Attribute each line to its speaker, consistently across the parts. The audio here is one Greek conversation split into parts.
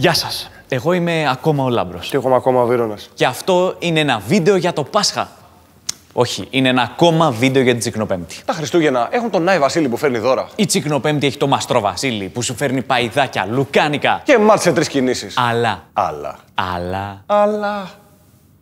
Speaker 1: Γεια σας. Εγώ είμαι ακόμα ο Λάμπρος.
Speaker 2: Και εγώ είμαι ακόμα ο Βίρονας.
Speaker 1: Και αυτό είναι ένα βίντεο για το Πάσχα. Όχι, είναι ένα ακόμα βίντεο για την Τσικνοπέμπτη.
Speaker 2: Τα Χριστούγεννα έχουν τον Άι Βασίλη που φέρνει δώρα.
Speaker 1: Η Τσικνοπέμπτη έχει το Μαστρό Βασίλη που σου φέρνει παϊδάκια, λουκάνικα.
Speaker 2: Και μάτς σε 3 κινήσεις.
Speaker 1: Αλλά.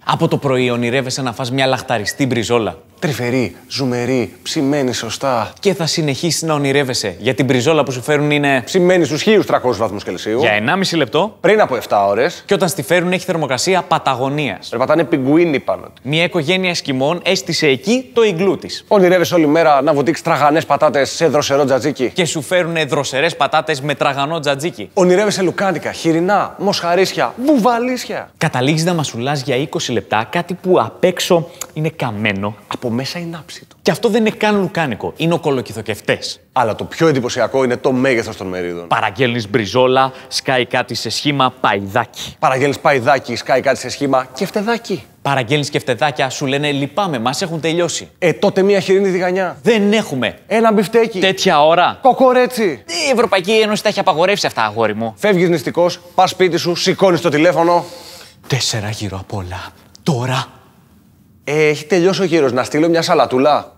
Speaker 1: Από το πρωί ονειρεύεσαι να φας μια λαχταριστή μπριζόλα.
Speaker 2: Τρυφερή, ζουμερή, ψημένη σωστά.
Speaker 1: Και θα συνεχίσεις να ονειρεύεσαι, γιατί την μπριζόλα που σου φέρουν είναι
Speaker 2: ψημένη στους 1300 βαθμούς Κελσίου.
Speaker 1: για 1,5 λεπτό.
Speaker 2: Πριν από 7 ώρες.
Speaker 1: Και όταν στη φέρουν έχει θερμοκρασία Παταγωνίας.
Speaker 2: Περπατάνε πιγκουίνι πάνω του.
Speaker 1: Μια οικογένεια Εσκιμών έστησε εκεί το ιγκλού της.
Speaker 2: Ονειρεύεσαι όλη μέρα να βοτήξεις τραγανές πατάτες σε δροσερό τζατζίκι.
Speaker 1: Και σου φέρουν δροσερές πατάτες με τραγανό τζατζίκι.
Speaker 2: Ονειρεύεσαι λουκάνικα, χοιρινά, μοσχαρίσια, βουβαλίσια.
Speaker 1: Καταλήγεις να μασουλάς για 20 λεπτά κάτι που απ' έξω είναι καμένο.
Speaker 2: Από μέσα είναι άψητο.
Speaker 1: Και αυτό δεν είναι καν λουκάνικο, είναι ο κολοκυθοκευτές.
Speaker 2: Αλλά το πιο εντυπωσιακό είναι το μέγεθος των μερίδων.
Speaker 1: Παραγγέλνεις μπριζόλα, σκάει κάτι σε σχήμα παϊδάκι.
Speaker 2: Παραγγέλνεις παϊδάκι, σκάει κάτι σε σχήμα κεφτεδάκι.
Speaker 1: Παραγγέλνεις κεφτεδάκια, σου λένε λυπάμαι, μας έχουν τελειώσει.
Speaker 2: Τότε μια χοιρινή τηγανιά.
Speaker 1: Δεν έχουμε.
Speaker 2: Ένα μπιφτέκι.
Speaker 1: Τέτοια ώρα.
Speaker 2: Κοκορέτσι.
Speaker 1: Η Ευρωπαϊκή Ένωση τα έχει απαγορεύσει αυτά, αγόρι μου.
Speaker 2: Φεύγεις νηστικός, πας σπίτι σου, σηκώνεις το τηλέφωνο.
Speaker 1: 4 γύρω απ' όλα. Τώρα.
Speaker 2: Έχει τελειώσει ο γύρος, να στείλω μια σαλατούλα.